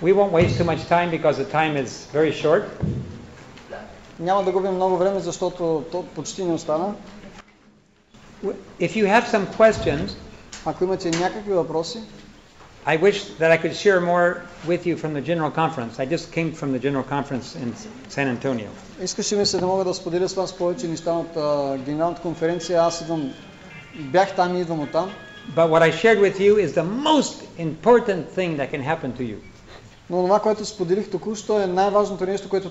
We won't waste too much time because the time is very short. Няма да губим много време, защото то почти не остана. If you have some questions, ако имате някакви въпроси, I wish that I could share more with you from the General Conference. I just came from the General Conference in San Antonio. Искаше ми се да мога да споделя с вас повече неща от Генералната конференция. Аз бях там и идвам оттам. But what I shared with you is the most important thing that can happen to you. Но това, което споделих току-що, е най-важното нещо, което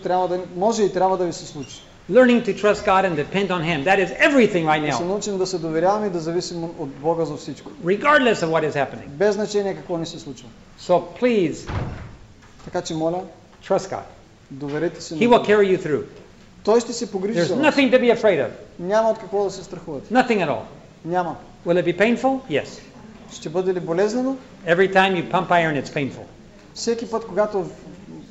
може и трябва да ви се случи. Learning to trust God and depend on Him. That is everything right Да се now. научим да се доверяваме и да зависим от Бога за всичко. Regardless of what is happening. Без значение какво ни се случва. So please, така че моля, trust God. доверете се на He will carry you through. Той ще се погрижи за There's вас. nothing to be afraid of. Няма от какво да се страхувате. Nothing at all. Няма. Will it be painful? Yes. Ще бъде ли болезнено? Every time you pump iron, it's painful. Всеки път, когато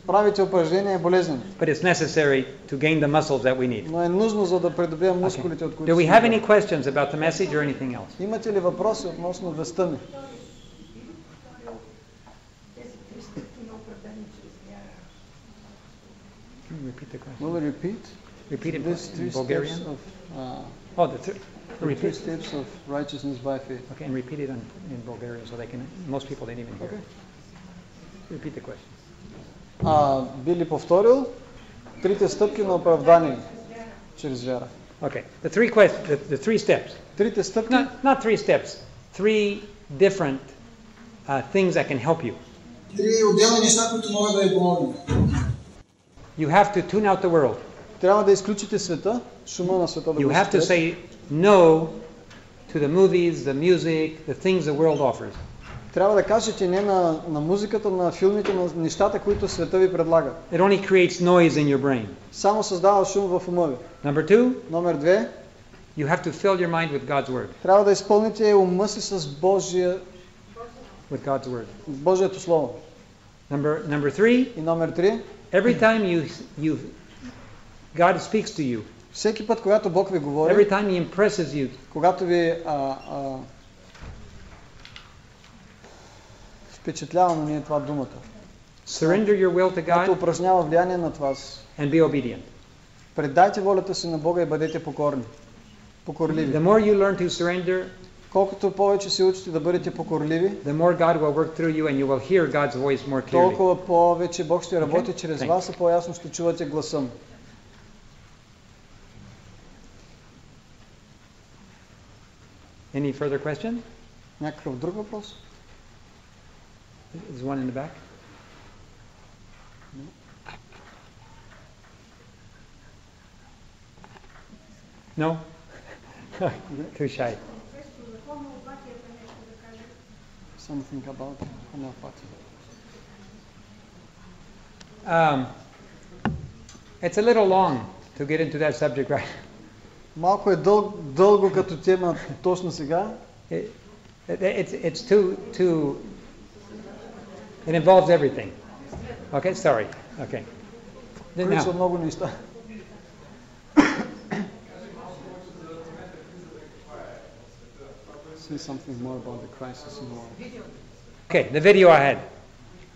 правите упражнение, е болезнено. But it's necessary to gain the muscles that we need. Но е нужно, за да придобием мускулите, от които Do we have any questions about the message or anything else? Имате ли въпроси относно вестта ми? Can you repeat the question? Will you repeat? Repeat it These in three Bulgarian. steps of Oh, the three repeat. steps of righteousness by faith. Okay, and repeat it in Bulgarian so they can. Most people didn't even hear. Okay. Repeat the question. Би ли повторил трите стъпки на оправдание чрез вяра? Okay, the three questions, the three steps. Трите стъпки. Not three steps. Three different things that can help you. Три отделни неща, които могат да ви помогнат. You have to tune out the world. Трябва да изключите света, шума на света да You го have to спрете. say no to the movies, the music, the things the world offers. Трябва да кажете не на музиката, на филмите, на нещата, които света ви предлага. It only creates noise in your brain. Само създава шум в ума ви. Number two, Номер 2. you have to fill your mind with God's word. Трябва да изпълните ума си с With God's word. Божието Слово. Number three, И номер 3. every time God speaks to you, Всеки път, когато Бог ви говори, every time He impresses you, когато ви впечатлява на ние това думата, surrender your will to когато God упражнява влияние над вас, and be obedient. предайте волята си на Бога и бъдете покорливи. The more you learn to surrender, Колкото повече се учите да бъдете покорливи, the more God will work through you and you will hear God's voice more clearly. толкова повече Бог ще работи Okay. чрез Thanks. вас и по-ясно ще чувате гласа му. Any further question? Някакъв друг въпрос? There's one in the back. No? Too shy. Something about homeopathy. It's a little long to get into that subject right. Малко е дълго като тема точно сега. It's too. It involves everything. Okay, sorry. Okay. Включва Now, много неща. Say something more about the crisis in the world. okay, the video I had.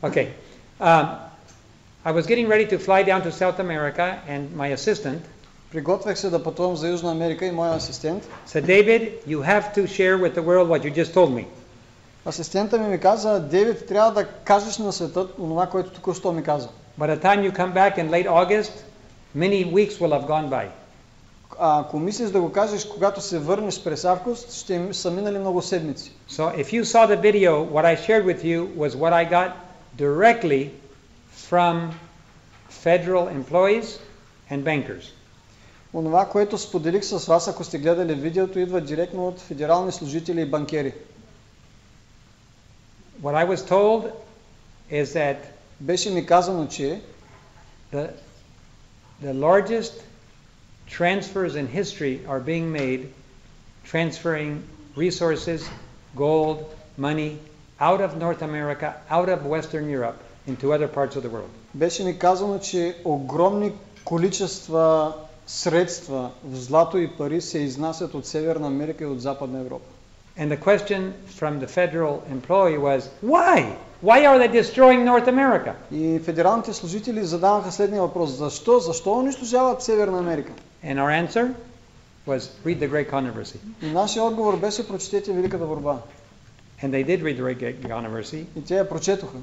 Okay. I was getting ready to fly down to South America, and my assistant Приготвях се да пътувам за Южна Америка и моя асистент. said, David, you have to share with the world what you just told me. Асистента ми каза, Дейвид, трябва да кажеш на света онова, което току-що ми каза. By the time you come back in late August, many weeks will have gone by. Ако мислиш да го кажеш, когато се върнеш през август, ще са минали много седмици. So if you saw the video, what I shared with you was what I got directly from federal employees and bankers. Онова, което споделих с вас, ако сте гледали видеото, идва директно от федерални служители и банкери. What I was told is that Беше ми казано, че the largest transfers in history are being made, transferring resources, gold, money, out of North America, out of Western Europe, into other parts of the world. Беше ми казано, че огромни количества средства в злато и пари се изнасят от Северна Америка и от Западна Европа. And the question from the federal employee was, why? why are they destroying North America? И федералните служители задаваха следния въпрос: защо унищожават Северна Америка? And our answer was, read the Great Controversy. И нашия отговор беше: прочетете Великата борба. And they did read the Great Controversy. И те я прочетоха.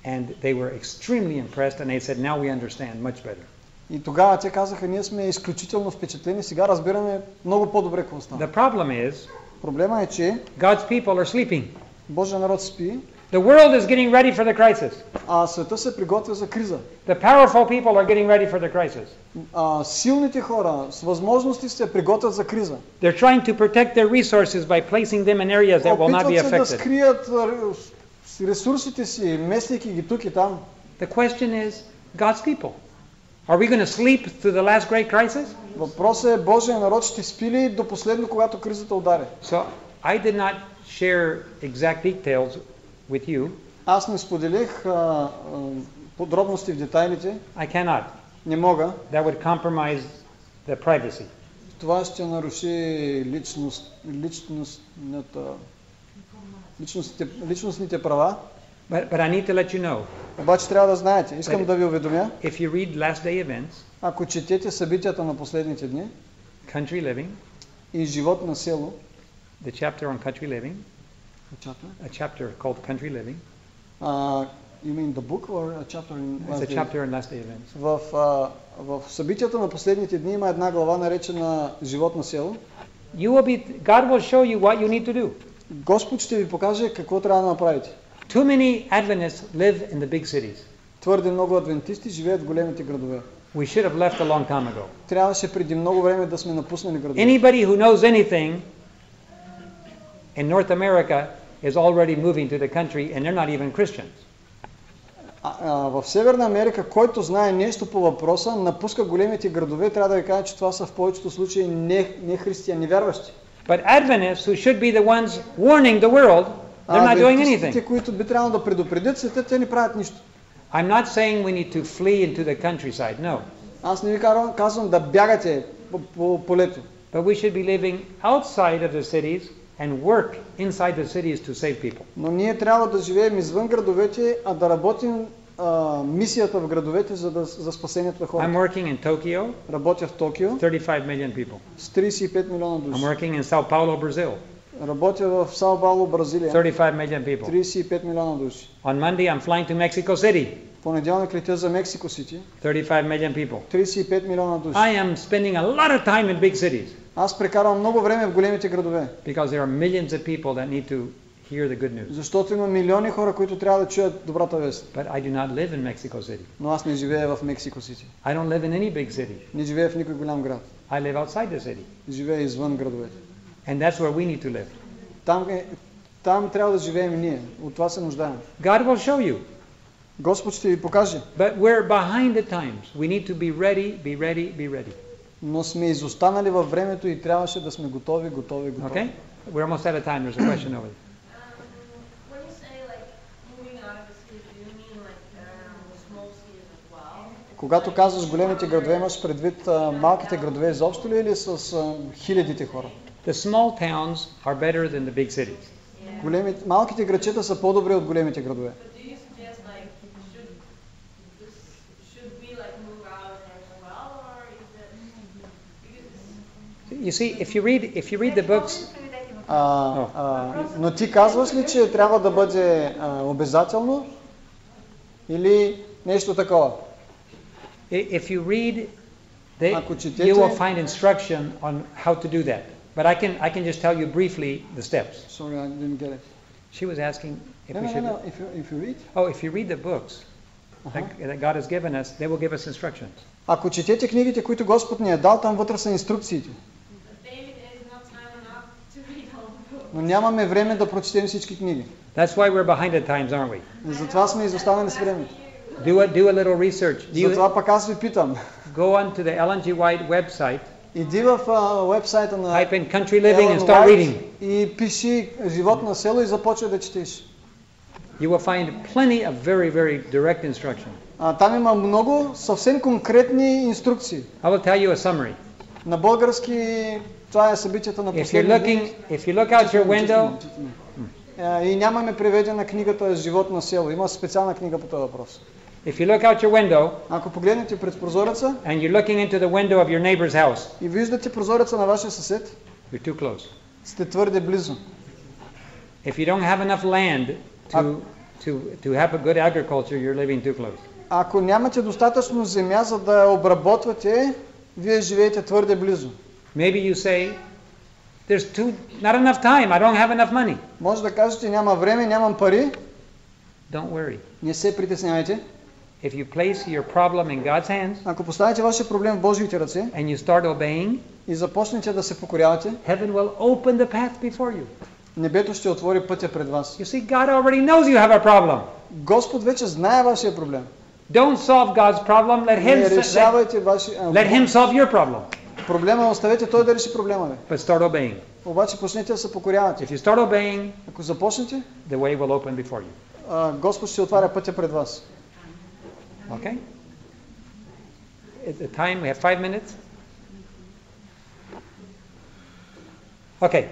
And they were extremely impressed, and they said, now we understand much better. И тогава те казаха: ние сме изключително впечатлени, сега разбираме много по-добре какво става. The problem is, Проблема е, че God's people are sleeping. Божия народ спи, The world is getting ready for the crisis. а света се приготвя за криза. The powerful people are getting ready for the crisis. Силните хора с възможности се приготвят за криза. They're trying to protect their resources by placing them in areas that will not be Опитват се да affected. скрият ресурсите си, местейки ги тук и там. The question is, God's people, are we going to sleep through the last great crisis? Въпросът е: Божия народ ще спи ли до последно, когато кризата удари? So I did not share exact details with you. Аз не споделих подробности в детайлите. I cannot. Не мога. That would compromise the privacy. Това ще наруши личностните права. But I need to let you know. Обаче трябва да знаете, искам да ви уведомя, If you read last day events, ако четете събитията на последните дни Country Living, и живот на село, the chapter on country living, a chapter called Country Living. You mean the book or a chapter in It's last a day? chapter in last day events. В събитията на последните дни има една глава, наречена живот на село. God will show you what you need to do. Господ ще ви покаже какво трябва да направите. Too many Adventists live in the big cities. Твърде много адвентисти живеят в големите градове. We should have left a long time ago. Трябваше преди много време да сме напуснали градове. Anybody who knows anything in North America is already moving to the country, and they're not even Christians. В Северна Америка, който знае нещо по въпроса, напуска големите градове, трябва да ви кажа, че това са в повечето случаи не християни, невярващи. But Adventists, who should be the ones warning the world, they're not doing anything. Които би трябвало да предупредят света, те не правят нищо. I'm not saying we need to flee into the countryside, no. Аз не ви казвам да бягате по полето. But we should be living outside of the cities and work inside the cities to save people. Но ние трябва да живеем извън градовете, а да работим мисията в градовете за спасението на хората. I'm working in Tokyo. Работя в Токио. 35 million people. С 35 милиона души. I'm working in Sao Paulo, Brazil. Работя в Сао Пауло, Бразилия. 35 million people. 35 милиона души. On Monday I'm flying to Mexico City. Понеделник летя за Мексико Сити. 35 million people. 35 милиона души. I am spending a lot of time in big cities. Аз прекарвам много време в големите градове. Because there are millions of people that need to hear the good news. Защото има милиони хора, които трябва да чуят добрата вест. But I do not live in Mexico City. Но аз не живея в Мексико Сити. I don't live in any big city. Не живея в никой голям град. I live outside the city. Живея извън градовете. And that's where we need to live. Там трябва да живеем и ние. От това се нуждаем. God will show you. Господ ще ви покаже. But we're behind the times. We need to be ready, be ready, be ready. Но сме изостанали във времето и трябваше да сме готови. Okay? We're almost out of time. There's a question over there. When you say like moving out of the city, do you mean like small cities as well? Когато казваш големите градове, имаш предвид малките градове изобщо ли или с хилядите хора? The small towns are better than the big cities. Малките градчета са по-добри от големите градове. But do you suggest like should we like move out as well, or is it? You see, if you read the books. Но ти казваш ли, че трябва да бъде обязателно или нещо такова? If you read, you will find instruction on how to do that. But I can just tell you briefly the steps. Sorry, I didn't get it. She was asking if we should. No. If you read. Oh, if you read the books that God has given us, they will give us instructions. Ако четете книгите, които Господ ни е дал, там вътре са инструкциите. Но нямаме време да прочетем всички книги. That's why we're behind the times, aren't we? Затова сме изостанали с времето. Do a little research. Затова пък аз ви питам. Go on to the Ellen G. White website. Иди в уебсайта на Type in country living and start reading. И пиши живот на село и започвай да четеш. You will find plenty of very, very direct instruction. Там има много съвсем конкретни инструкции. I will tell you a summary. На български това е събитията на последния ден. If you look out your window, и нямаме преведена книгата Живот на село. Има специална книга по този въпрос. If you look out your window Ако погледнете пред прозореца and you're looking into the window of your neighbor's house, и виждате прозореца на вашия съсед, you're too close. сте твърде близо. If you don't have enough land to have a good agriculture, you're living too close. Ако нямате достатъчно земя, за да я обработвате, вие живеете твърде близо. Maybe you say, there's not enough time, I don't have enough money. Може да кажете, няма време, нямам пари. Don't worry. Не се притеснявайте. If you place your problem in God's hands Ако поставите вашия проблем в Божиите ръце and you start obeying, и започнете да се покорявате, heaven will open the path before you. Небето ще отвори пътя пред вас. You see, God already knows you have a problem. Господ вече знае вашия проблем. Don't solve God's problem, Не решавайте let Him solve your problem. Проблема оставете Той да реши проблема ви. But start obeying. Обаче почнете да се покорявате. If you start obeying, Ако започнете, the way will open before you. Господ ще отваря пътя пред вас. Okay? At the time, we have 5 minutes. Okay.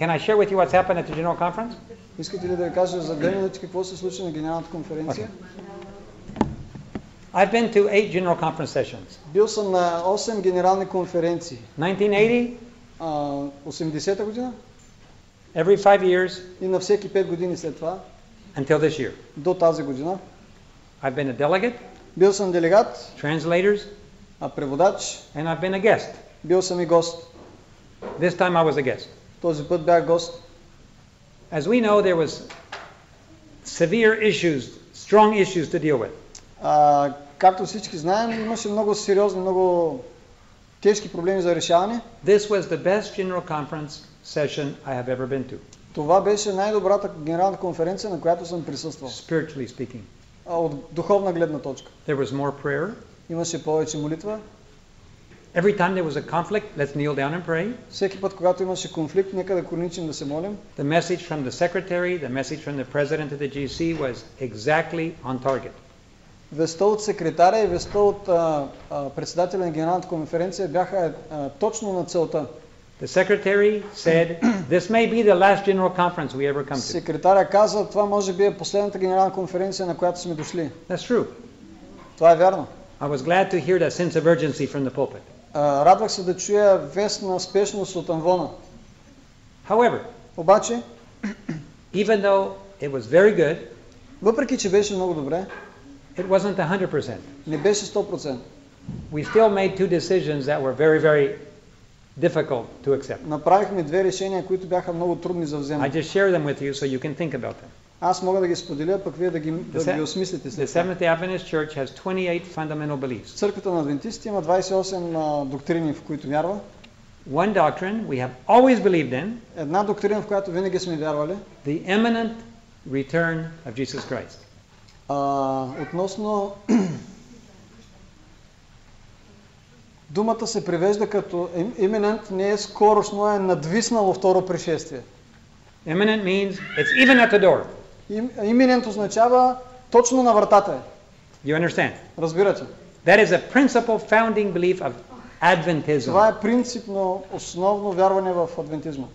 Can I share with you what's happened at the General Conference? Искате ли да ви кажа за 2 минути какво се случи на Генералната конференция? I've been to 8 General Conference sessions. Бил съм на 8 генерални конференции. 1980, 80-та година every 5 years и на всеки 5 години след това, until this year. до тази година. I've been a delegate, Бил съм делегат, translators, преводач, and I've been a guest. бил съм и гост. This time I was a guest. Този път бях гост. As we know, there was severe issues, strong issues to deal with. Както всички знаем, имаше много сериозни, много тежки проблеми за решаване. This was the best General Conference session I have ever been to. Това беше най-добрата генерална конференция, на която съм присъствал. Spiritually speaking. От духовна гледна точка. There was more prayer. Имаше повече молитва. Every time there was a conflict, let's kneel down and pray. Всеки път, когато имаше конфликт, нека да корничим да се молим. The message from the secretary, the message from the president of the GC was exactly on target. Вестта от секретаря и вестта от председателя на генералната конференция бяха точно на целта. The secretary said, this may be the last general conference we ever come to. Секретаря каза, това може би е последната генерална конференция, на която сме дошли. That's true. Това е вярно. I was glad to hear that sense of urgency from the pulpit. Радвах се да чуя вест на спешност от амвона. However, обаче, even though it was very good, въпреки че беше много добре, it wasn't 100%. Не беше 100%. We still made two decisions that were very, very difficult to accept. Направихме две решения, които бяха много трудни за вземане. I just share them with you so you can think about them. Аз мога да ги споделя, пък вие да ги осмислите след това. The Seventh Adventist Church has 28 fundamental beliefs. Църквата на адвентистите има 28 доктрини, в които вярва. One doctrine we have always believed in. Една доктрина, в която винаги сме вярвали. The imminent return of Jesus Christ. Относно думата се превежда като imminent, не е скорошно, е надвиснало второ пришествие. Imminent means it's even at the door. Imminent означава точно на вратата е. You understand? Разбирате? That is a principal founding belief of Adventism. Това е принципно основно вярване в адвентизма.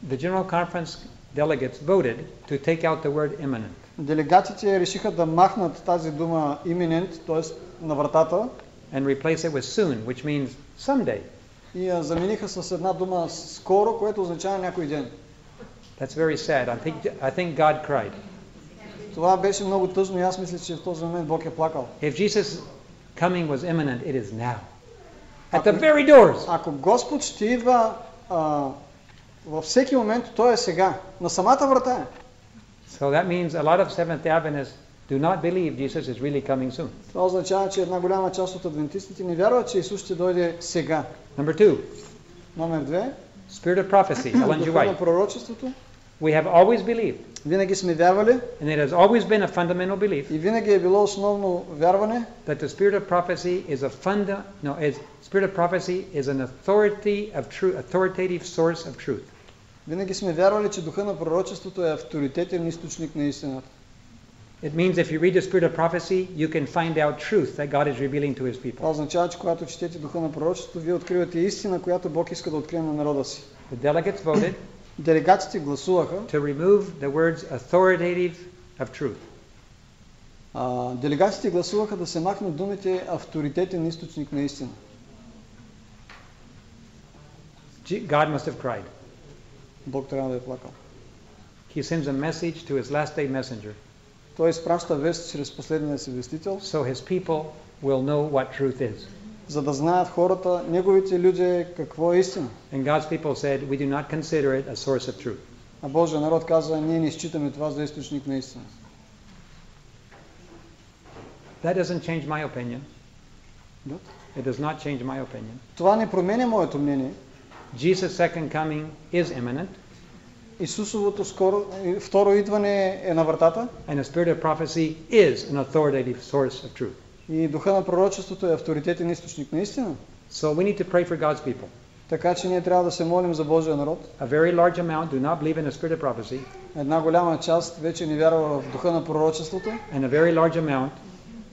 The General Conference delegates voted to take out the word imminent. Делегатите решиха да махнат тази дума imminent, т.е. на вратата, and replace it with soon, which means someday. И я замениха с една дума скоро, което означава някой ден. That's very sad. I think God cried. Това беше много тъжно и аз мисля, че в този момент Бог е плакал. If Jesus' coming was imminent, it is now. At the very doors. Ако Господ ще идва във всеки момент, той е сега. На самата врата е. So that means a lot of Seventh Adventists do not believe Jesus is really coming soon. Това означава, че една голяма част от адвентистите не вярват, че Исус ще дойде сега. Number 2. Номер 2. Spirit of prophecy. Ellen G. Духът на White. пророчеството. We have always believed. Винаги сме вярвали. And it has always been a fundamental belief. И винаги е било основно вярване. That the spirit of prophecy is spirit of prophecy is an authoritative source of truth. Винаги сме вярвали, че духа на пророчеството е авторитетен източник на истината. It means if you read the spirit of prophecy, you can find out truth that God is revealing to His people. Това означава, че когато четете духа на пророчеството, вие откривате истина, която Бог иска да открие на народа си. The delegates voted. Делегатите гласуваха. to remove the words authoritative of truth. Делегатите гласуваха да се махнат думите авторитетен източник на истина. God must have cried. Бог трябва да е плакал. He sends a message to his last day messenger, Той изпраща вест чрез последния си вестител, so his people will know what truth is. за да знаят хората, неговите люди, какво е истина. And God's people said, we do not consider it a source of truth. А Божия народ каза, ние не считаме това за източник на истина. That doesn't change my opinion. Да? It does not change my opinion. Това не променя моето мнение. Jesus' second coming is imminent, Исусовото второ идване е на вратата and the spirit of prophecy is an authoritative source of truth. и духа на пророчеството е авторитетен източник на истина. So we need to pray for God's people. Така че ние трябва да се молим за Божия народ. A very large amount do not believe in the spirit of prophecy, Една голяма част вече не вярва в духа на пророчеството and a very large amount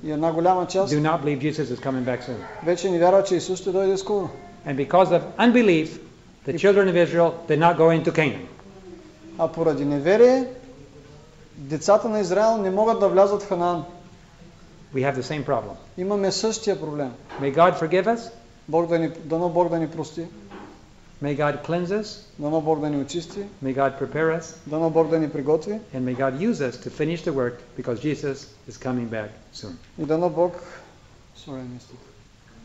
и една голяма част do not believe Jesus is coming back soon. вече не вярва, че Исус ще дойде скоро. And because of unbelief, the children of Israel did not go into Canaan. А поради неверие, децата на Израел не могат да влязат в Ханаан. We have the same problem. Имаме същия проблем. May God forgive us. Дано Бог да ни прости. May God cleanse us. Дано Бог да ни очисти. May God prepare us. Дано Бог да ни приготви. And may God use us to finish the work because Jesus is coming back soon. И дано Бог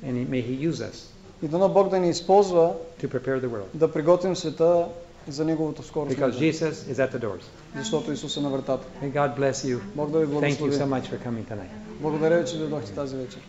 And may He use us И дано Бог да ни използва to prepare the world. да приготвим света за Неговото скоро Because следване. Jesus is at the doors. Защото Исус е на вратата. May God bless you. Бог да ви Thank you so благослови. much for coming tonight. Благодаря ви, че дойдохте тази вечер.